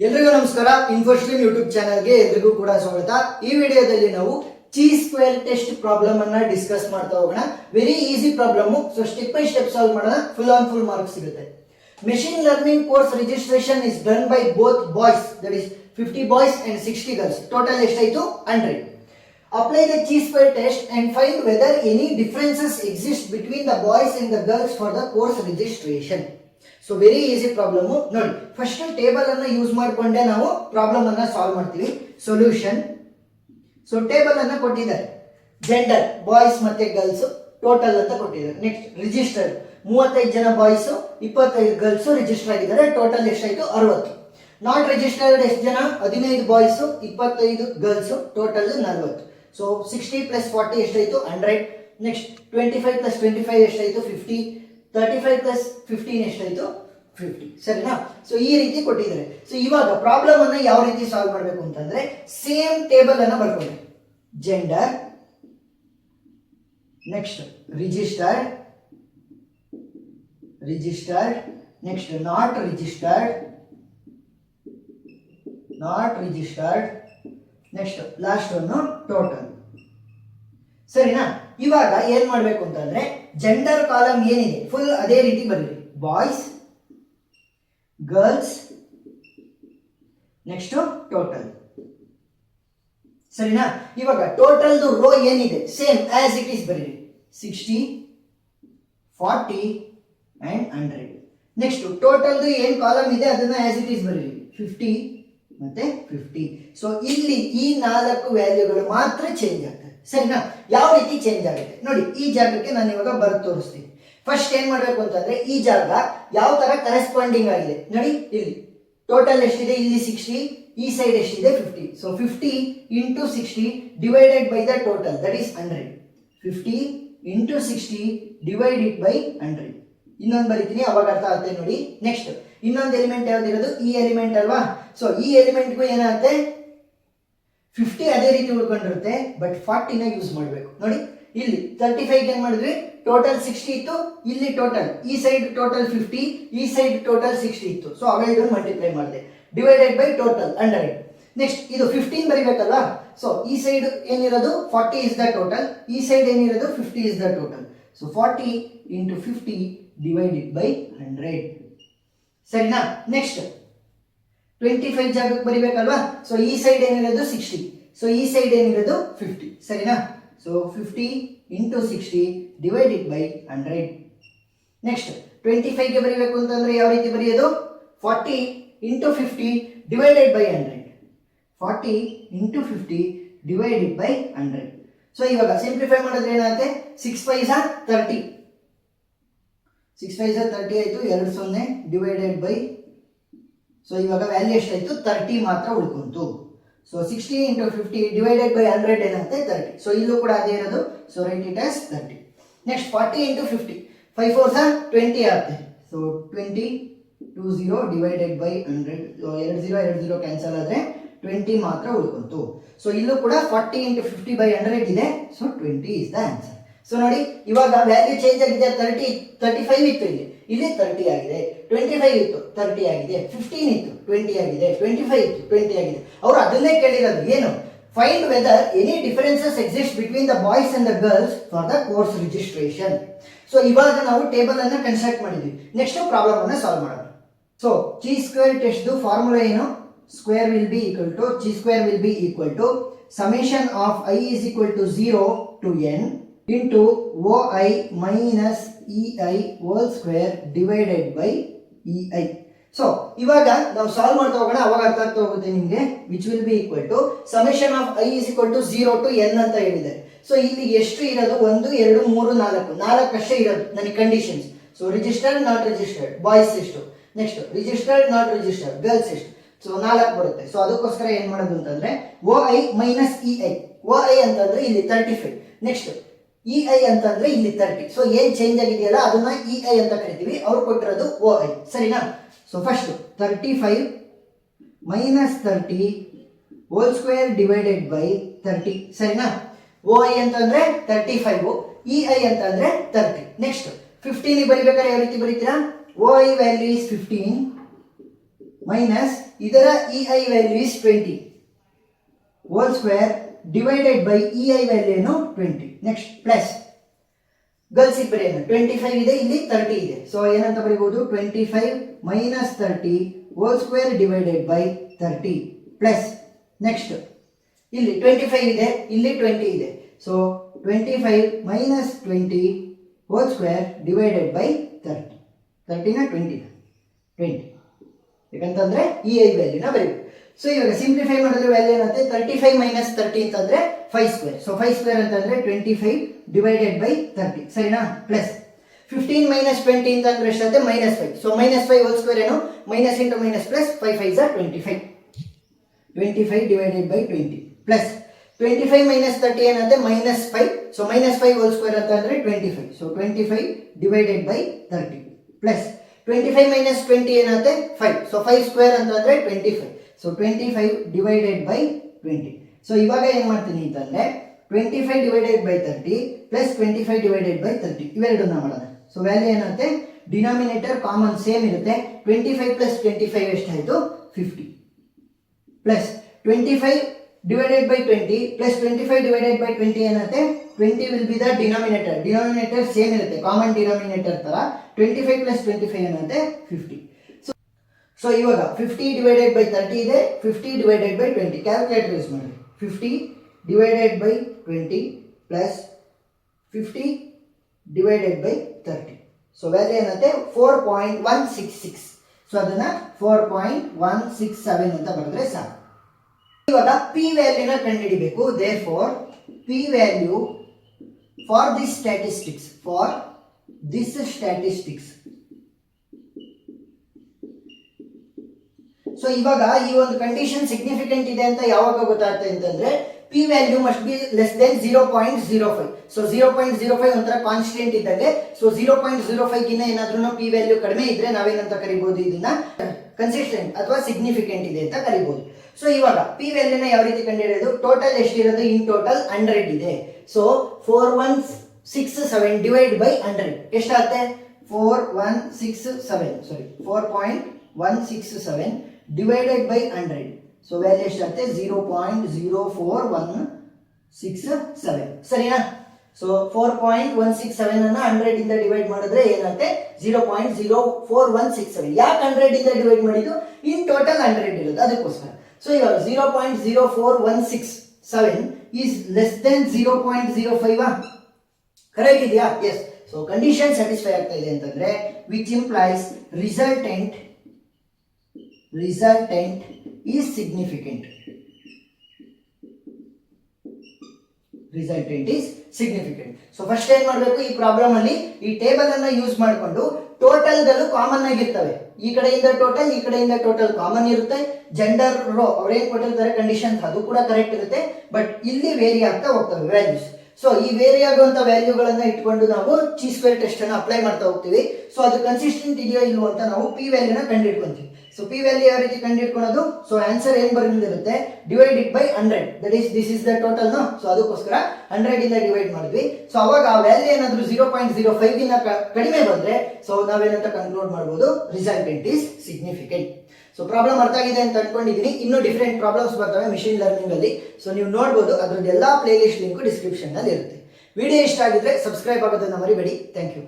ಎಲ್ರಿಗೂ ನಮಸ್ಕಾರ. ಇನ್ಫೋಸ್ಟ್ರೀಮ್ ಯೂಟ್ಯೂಬ್ ಚಾನಲ್ಗೆ ಎಲ್ರಿಗೂ ಕೂಡ ಸ್ವಾಗತ. ಈ ವಿಡಿಯೋದಲ್ಲಿ ನಾವು ಚಿ ಸ್ಕ್ವೇರ್ ಟೆಸ್ಟ್ ಪ್ರಾಬ್ಲಮ್ ಅನ್ನ ಡಿಸ್ಕಸ್ ಮಾಡ್ತಾ ಹೋಗೋಣ. Very easy problem, so step by step solve ಮಾಡೋಣ. ಫುಲ್ ಆನ್ ಫುಲ್ ಮಾರ್ಕ್ಸ್ ಸಿಗುತ್ತೆ. Machine learning course registration is done by both boys, that is 50 boys and 60 girls. Total ಎಷ್ಟಾಯ್ತು? 100. Apply the chi-square test and find whether any differences exist between the boys and the girls for the course registration. So very easy problem. ನೋಡಿ, first table ಅನ್ನ use ಮಾಡಿಕೊಂಡೆ ನಾವು problem ಅನ್ನ solve ಮಾಡ್ತೀವಿ. Solution. So table ಅನ್ನ ಕೊಟ್ಟಿದ್ದಾರೆ. Gender boys ಮತ್ತೆ girls total ಅಂತ ಕೊಟ್ಟಿದ್ದಾರೆ. ನೆಕ್ಸ್ಟ್ ರಿಜಿಸ್ಟರ್ಡ್ 35 ಜನ ಬಾಯ್ಸ್ 25 ಗರ್ಲ್ಸ್ ರಿಜಿಸ್ಟರ್ ಆಗಿದ್ದಾರೆ. ಟೋಟಲ್ ಎಷ್ಟಾಯ್ತು? 60. ನಾಟ್ ರಿಜಿಸ್ಟರ್ಡ್ ಎಷ್ಟು ಜನ? 15 boys 25 girls, total 40. So 60 plus 40 ಎಷ್ಟಾಯ್ತು? 100. ನೆಕ್ಸ್ಟ್ 25 ಪ್ಲಸ್ 25 ಎಷ್ಟಾಯ್ತು? 50. 35 ಪ್ಲಸ್ 15 ಎಷ್ಟಾಯ್ತು? 50. ಸರಿನಾ? ಸೊ ಈ ರೀತಿ ಕೊಟ್ಟಿದ್ದಾರೆ. ಸೊ ಇವಾಗ ಪ್ರಾಬ್ಲಮ್ ಅನ್ನ ಯಾವ ರೀತಿ ಸಾಲ್ವ್ ಮಾಡಬೇಕು ಅಂತಂದ್ರೆ, ಸೇಮ್ ಟೇಬಲ್ ಅನ್ನ ಬರ್ಕೊಳ್ಳಿ. Gender, next registered, next not registered, next last one total. ಸರಿನಾ? ಇವಾಗ ಏನ್ ಮಾಡ್ಬೇಕು ಅಂತಂದ್ರೆ, ಜೆಂಡರ್ ಕಾಲಮ್ ಏನಿದೆ ಫುಲ್ ಅದೇ ರೀತಿ ಬರೀರಿ. Boys, girls, next total. ಸರಿನಾ? ಇವಾಗ ಟೋಟಲ್ ರೋ ಏನಿದೆ ಸೇಮ್ ಆಸ್ ಇಟ್ ಈಸ್ ಬರೀರಿ. 60, 40 ಅಂಡ್ 100. ನೆಕ್ಸ್ಟ್ ಟೋಟಲ್ ಏನ್ ಕಾಲಮ್ ಇದೆ ಅದನ್ನ ಆಸ್ ಇಟ್ ಈಸ್ ಬರೀರಿ. 50 ಮತ್ತೆ 50. ಸೊ ಇಲ್ಲಿ ಈ 4 ವ್ಯಾಲ್ಯೂಗಳು ಮಾತ್ರ ಚೇಂಜ್ ಆಗ್ತದೆ. ಸರಿನಾ? ಯಾವ ರೀತಿ ಚೇಂಜ್ ಆಗುತ್ತೆ ನೋಡಿ. ಈ ಜಾಗಕ್ಕೆ ನಾನು ಇವಾಗ ಬರೆದು ತೋರಿಸ್ತೀನಿ. ಫಸ್ಟ್ ಏನ್ ಮಾಡ್ಬೇಕು ಅಂತಂದ್ರೆ, ಈ ಜಾಗ ಯಾವ ತರ ಕರೆಸ್ಪಾಂಡಿಂಗ್ ಆಗಿದೆ ನೋಡಿ. ಇಲ್ಲಿ ಟೋಟಲ್ ಎಷ್ಟಿದೆ? ಇಲ್ಲಿ 60, ಈ ಸೈಡ್ ಎಷ್ಟಿದೆ? 50. So 50 into 60 divided by the total, that is 100. 50 into 60 divided by 100. ಇನ್ನೊಂದು ಬರೀತೀನಿ, ಅವಾಗ ಅರ್ಥ ಆಗುತ್ತೆ ನೋಡಿ. ನೆಕ್ಸ್ಟ್ ಇನ್ನೊಂದು ಎಲಿಮೆಂಟ್ ಯಾವ್ದಿರೋದು? ಈ ಎಲಿಮೆಂಟ್ ಅಲ್ವಾ? ಸೊ ಈ ಎಲಿಮೆಂಟ್ಗೂ ಏನಾಗುತ್ತೆ? 50 ಅದೇ ರೀತಿ ಉಳ್ಕೊಂಡಿರುತ್ತೆ, ಬಟ್ 40ನ ಯೂಸ್ ಮಾಡಬೇಕು ನೋಡಿ. ಇಲ್ಲಿ 35 ಏನ್ ಮಾಡಿದ್ವಿ? ಟೋಟಲ್ 60 ಇತ್ತು, ಇಲ್ಲಿ ಟೋಟಲ್ ಈ ಸೈಡ್ ಟೋಟಲ್ 50, ಈ ಸೈಡ್ ಟೋಟಲ್ 60 ಇತ್ತು. ಸೊ ಅವೆರಡು ಮಲ್ಟಿಪ್ಲೈ ಮಾಡಿದೆ, ಡಿವೈಡೆಡ್ ಬೈ ಟೋಟಲ್ 100. ನೆಕ್ಸ್ಟ್ ಇದು 15 ಬರೀಬೇಕಲ್ವಾ? ಸೊ ಈ ಸೈಡ್ ಏನಿರೋದು 40 ಇಸ್ ದ ಟೋಟಲ್, ಈ ಸೈಡ್ ಏನಿರೋದು 50 is the total. So 40 into 50 divided by 100. ಸರಿನಾ? ನೆಕ್ಸ್ಟ್ 25 ಜಾಗಕ್ಕೆ ಬರಿಬೇಕಲ್ವಾ? ಸೊ ಈ ಸೈಡ್ ಏನಿರೋದು 60, ಸೊ ಈ ಸೈಡ್ ಏನಿರೋದು 50. ಸರಿನಾ? So 50 into 60 divided by 100. Next 25 ಗೆ ಬರೀಬೇಕು ಅಂತಂದ್ರೆ ಯಾವ ರೀತಿ ಬರೆಯೋದು? 40 into 50 divided by 100. 40 into 50 divided by 100. So ಇವಾಗ ಸಿಂಪ್ಲಿಫೈ ಮಾಡಿದ್ರೆ ಏನಾಗುತ್ತೆ? 6 5 30. 6 5 30 ಆಯ್ತು. 2 0 ಡಿವೈಡೆಡ್ ಬೈ, ಸೊ ಇವಾಗ ವ್ಯಾಲ್ಯೂ ಎಷ್ಟಾಯ್ತು? 30 ಮಾತ್ರ ಉಳ್ಕೊಂತು. ಸೊ 60 ಇಂಟು 50 ಡಿವೈಡೆಡ್ ಬೈ 100 ಏನಾಗುತ್ತೆ? 30. ಸೊ ಇಲ್ಲೂ ಕೂಡ ಅದೇ ಇರೋದು. So right it as 30. Next 40 into 50, 5 4 20 ಆಗುತ್ತೆ. So 20 20 divided by 100. 2 0 ಕ್ಯಾನ್ಸಲ್ ಆದರೆ 20 ಮಾತ್ರ ಉಳ್ಕೊಂತು. ಸೊ ಇಲ್ಲೂ ಕೂಡ 40 ಇಂಟು 50 ಬೈ 100 ಇದೆ. So 20 is the answer. So ನೋಡಿ, ಇವಾಗ ವ್ಯಾಲ್ಯೂ ಚೇಂಜ್ ಆಗಿದೆ. 35 ಇತ್ತು, ಇಲ್ಲಿ 30 ಆಗಿದೆ. 25 ಇತ್ತು, 30 ಆಗಿದೆ. 15 ಇತ್ತು, 20 ಆಗಿದೆ. 25 ಇತ್ತು, 20 ಆಗಿದೆ. ಅವರು ಅದನ್ನೇ ಕೇಳಿರೋದು ಏನು? Find whether any differences exist between the boys and the girls for the course registration. So ಇವಾಗ ನಾವು ಟೇಬಲ್ ಅನ್ನ ಕನ್ಸ್ಟ್ರಕ್ಟ್ ಮಾಡಿದ್ವಿ. ನೆಕ್ಸ್ಟ್ ಪ್ರಾಬ್ಲಮ್ ಅನ್ನ ಸಾಲ್ವ್ ಮಾಡೋಣ. So chi square test formula ಏನು? Square will be equal to chi square will be equal to summation of I is equal to 0 to n into OI minus EI whole square divided by EI. So ಇವಾಗ ನಾವು solve ಮಾಡ್ತಾ ಹೋಗೋಣ, ಅವಾಗ ಅರ್ಥ ಆಗ್ತಾ ಹೋಗುತ್ತೆ ನಿಮಗೆ. Which will be equal to summation of I is equal to 0 to n ಅಂತ ಹೇಳಿದ್ದಾರೆ. ಸೊ ಇಲ್ಲಿ ಎಷ್ಟು ಇರೋದು? 1 2 3 4 ಅಷ್ಟೇ ಇರೋದು ನನಗೆ conditions. So registered not registered boys ಎಷ್ಟು, next registered not registered girls ಎಷ್ಟು. ಸೊ 4 ಬರುತ್ತೆ. ಸೊ ಅದಕ್ಕೋಸ್ಕರ ಏನ್ ಮಾಡೋದು ಅಂತಂದ್ರೆ OI ಮೈನಸ್ EI. OI ಅಂತಂದ್ರೆ ಇಲ್ಲಿ 35, ನೆಕ್ಸ್ಟ್ EI ಅಂತಂದ್ರೆ ಇಲ್ಲಿ 30. ಸೊ ಏನ್ ಚೇಂಜ್ ಆಗಿದೆಯಲ್ಲ ಅದನ್ನ EI ಅಂತ ಕರಿತೀವಿ. ಅವ್ರು ಕೊಟ್ಟಿರೋದು OI. ಸರಿನಾ? So first 35 minus 30 whole square divided by 30. ಸರಿನಾ? OI ಅಂತಂದ್ರೆ 35, EI ಅಂತಂದ್ರೆ 30. ನೆಕ್ಸ್ಟ್ 15 ಬರಿಬೇಕಾದ್ರೆ ಯಾವ ರೀತಿ ಬರೀತೀರಾ? OI ವ್ಯಾಲ್ಯೂ ಇಸ್ 15 ಮೈನಸ್ ಇದರ EI value is 20 whole square divided by EI value ಏನು 20. ನೆಕ್ಸ್ಟ್ ಪ್ಲಸ್ ಗರ್ಲ್ಸ್ ಬರೆಯೋಣ 25 ಇದೆ, ಇಲ್ಲಿ 30 ಇದೆ. ಸೊ ಏನಂತ ಬರೀಬಹುದು 25 minus 30 whole square divided by 30 plus next ಇಲ್ಲಿ 25 ಇದೆ, ಇಲ್ಲಿ 20 ಇದೆ. So 25 minus 20 whole square divided by 30. 30ನ 20 ಯಾಕಂತಂದ್ರೆ EI ವ್ಯಾಲ್ಯೂನ ಬರೀಬೇಕು. ಸೊ ಇವಾಗ ಸಿಂಪ್ಲಿಫೈ ಮಾಡಿದ್ರೆ ವ್ಯಾಲ್ಯೂ ಏನಾಗುತ್ತೆ 35 ಮೈನಸ್ 30 ಅಂತಂದ್ರೆ 5 ಸ್ಕ್ವೇರ್. ಸೊ 5 ಸ್ಕ್ವೇರ್ ಅಂತಂದ್ರೆ 25 ಡಿವೈಡೆಡ್ ಬೈ 30 ಸರಿನಾ. ಪ್ಲಸ್ 15 ಮೈನಸ್ 20 ಅಂತಂದ್ರೆ ಎಷ್ಟಾಗುತ್ತೆ -5. ಸೊ -5 ಹೋಲ್ ಸ್ಕ್ವೇರ್ ಏನು minus into minus plus 5 5 25 25 divided by 20 plus 25 minus 30 ಏನಾಗುತ್ತೆ -5. ಸೊ -5 ಹೋಲ್ ಸ್ಕ್ವೇರ್ ಅಂತಂದ್ರೆ 25. So 25 divided by 30 plus 25 minus 20 ಏನಾಗುತ್ತೆ 5. ಸೊ 5 ಸ್ಕ್ವೇರ್ ಅಂತಂದ್ರೆ 25. So 25 divided by 20. ಸೊ ಇವಾಗ ಏನು ಮಾಡ್ತೀನಿ ಅಂತಂದ್ರೆ 25 divided by 30 plus 25 divided by 30 ಇವೆರಡನ್ನ ಮಾಡೋಣ. ಸೊ ವ್ಯಾಲ್ಯೂ ಏನಾಗುತ್ತೆ ಡಿನಾಮಿನೇಟರ್ ಕಾಮನ್ ಸೇಮ್ ಇರುತ್ತೆ. 25 ಪ್ಲಸ್ 25 ಎಷ್ಟಾಯಿತು 50 plus 25 divided by 20 plus 25 divided by 20 ಏನಾಗುತ್ತೆ 20 will be the denominator same ಇರುತ್ತೆ ಕಾಮನ್ ಡಿನಾಮಿನೇಟರ್ ತರ. 25 plus 25 ಏನಾಗುತ್ತೆ 50. ಸೊ ಇವಾಗ 50 divided by 30 ಇದೆ, 50 divided by 20 ಕ್ಯಾಲ್ಕುಲೇಟರ್ ಯೂಸ್ ಮಾಡಿ. 50 divided by 20 plus 50 divided by 30. So value ಏನಾಗುತ್ತೆ 4.166. ಸೊ ಅದನ್ನ 4.167 ಅಂತ ಬರೆದ್ರೆ ಸಾಕು. ಇವಾಗ P ವ್ಯಾಲ್ಯೂನ ಕಂಡುಹಿಡಿಬೇಕು. therefore P value for this statistics so ಇವಾಗ ಈ ಒಂದು ಕಂಡೀಷನ್ ಸಿಗ್ನಿಫಿಕೆಂಟ್ ಇದೆ ಅಂತ ಯಾವಾಗ ಗೊತ್ತಾಗ್ತದೆ ಅಂತಂದ್ರೆ P value must be less than 0.05. So 0.05 ಒಂಥರ ಕಾನ್ಸ್ಟೆಂಟ್ ಇದ್ದಂಗೆ. ಸೊ 0.05 ಗಿನ್ನ ಏನಾದ್ರೂ P ವ್ಯಾಲ್ಯೂ ಕಡಿಮೆ ಇದ್ರೆ ನಾವೇನಂತ ಕರಿಬಹುದು, ಇದನ್ನ ಕನ್ಸಿಸ್ಟೆಂಟ್ ಅಥವಾ ಸಿಗ್ನಿಫಿಕೆಂಟ್ ಇದೆ ಅಂತ ಕರಿಬಹುದು. ಸೊ ಇವಾಗ P ವ್ಯಾಲ್ಯೂನ ಯಾವ ರೀತಿ ಕಂಡುಹಿಡಿಯೋದು, ಟೋಟಲ್ ಎಷ್ಟಿರೋದು ಇನ್ ಟೋಟಲ್ 100 ಇದೆ. ಸೊ 4167 ಡಿವೈಡ್ ಬೈ 100 ಎಷ್ಟಾಗುತ್ತೆ 4.167 ಡಿವೈಡೆಡ್ ಬೈ 100. ಸೊ ವ್ಯಾಲ್ಯೂ ಎಷ್ಟಾಗುತ್ತೆ 0.04167 ಸರಿನಾ. ಸೊ 4.167 ಅನ್ನ 100 ಇಂದ ಡಿವೈಡ್ ಮಾಡಿದ್ರೆ ಏನಾಗುತ್ತೆ 0.04167. ಯಾಕೆ 100 ಇಂದ ಡಿವೈಡ್ ಮಾಡಿದ್ದು, ಇನ್ ಟೋಟಲ್ 100 ಇರೋದು ಅದಕ್ಕೋಸ್ಕರ. ಸೊ ಇವಾಗ 0.04167 is less than 0.05 ಕರೆಕ್ಟ್ ಇದೆಯಾ. ಎಸ್. ಸೊ ಕಂಡೀಷನ್ ಸ್ಯಾಟಿಸ್ಫೈ ಆಗ್ತಾ ಇದೆ ಅಂತಂದ್ರೆ which implies resultant is significant. So first ಏನ್ ಮಾಡಬೇಕು, ಈ ಪ್ರಾಬ್ಲಮ್ ಅಲ್ಲಿ ಈ ಟೇಬಲ್ ಅನ್ನ ಯೂಸ್ ಮಾಡಿಕೊಂಡು ಟೋಟಲ್ ಗಳು ಕಾಮನ್ ಆಗಿರ್ತವೆ. ಈ ಕಡೆಯಿಂದ ಟೋಟಲ್, ಈ ಕಡೆಯಿಂದ ಟೋಟಲ್ ಕಾಮನ್ ಇರುತ್ತೆ. ಜೆಂಡರ್ ರೋ ಅವ್ರೇನ್ ಕೊಟ್ಟಿರ್ತಾರೆ ಕಂಡೀಷನ್ ಅದು ಕೂಡ ಕರೆಕ್ಟ್ ಇರುತ್ತೆ. ಬಟ್ ಇಲ್ಲಿ ವೇರಿ ಆಗ್ತಾ ಹೋಗ್ತವೆ ವ್ಯಾಲ್ಯೂಸ್. ಸೊ ಈ ವೇರಿ ಆಗುವಂತ ವ್ಯಾಲ್ಯೂಗಳನ್ನ ಇಟ್ಕೊಂಡು ನಾವು ಚಿ ಸ್ಕ್ವೇರ್ ಟೆಸ್ಟ್ ಅನ್ನ ಅಪ್ಲೈ ಮಾಡ್ತಾ ಹೋಗ್ತೀವಿ. ಸೊ ಅದು ಕನ್ಸಿಸ್ಟೆಂಟ್ ಇದೆಯೋ ಇಲ್ವೋ ಅಂತ ನಾವು P ವ್ಯಾಲ್ಯೂನ ಕಂಡುಹಿಡ್ಕೊಂತೀವಿ. ಸೊ P ವ್ಯಾಲ್ಯೂ ಯಾವ ರೀತಿ ಕಂಡುಹಿಡ್ಕೊಳ್ಳೋದು, ಸೊ ಆನ್ಸರ್ ಏನ್ ಬಂದಿರುತ್ತೆ divided by 100 that is this is the total no. So ಅದಕ್ಕೋಸ್ಕರ 100 ಇಂದ ಡಿವೈಡ್ ಮಾಡಿದ್ವಿ. ಸೊ ಅವಾಗ ಆ ವ್ಯಾಲ್ಯೂ ಏನಾದ್ರೂ 0.05 ಗಿನ್ನ ಕಡಿಮೆ ಬಂದ್ರೆ ಸೊ ನಾವೇನಂತ ಕನ್ಕ್ಲೂಡ್ ಮಾಡಬಹುದು, resultant is significant. So problem ಅರ್ಥ ಆಗಿದೆ ಅಂತ ಅನ್ಕೊಂಡಿದ್ದೀನಿ. ಇನ್ನೂ ಡಿಫರೆಂಟ್ ಪ್ರಾಬ್ಲಮ್ಸ್ ಬರ್ತವೆ ಮಿಷಿನ್ ಲರ್ನಿಂಗ್ ಅಲ್ಲಿ. ಸೊ ನೀವು ನೋಡಬಹುದು, ಅದ್ರದ್ದು ಎಲ್ಲಾ ಪ್ಲೇ ಲಿಸ್ಟ್ ಲಿಂಕ್ ಡಿಸ್ಕ್ರಿಪ್ಷನ್ ನಲ್ಲಿ ಇರುತ್ತೆ. ವಿಡಿಯೋ ಇಷ್ಟ ಆಗಿದ್ರೆ ಸಬ್ಸ್ಕ್ರೈಬ್ ಆಗೋದನ್ನ ಮರಿಬೇಡಿ. Thank you.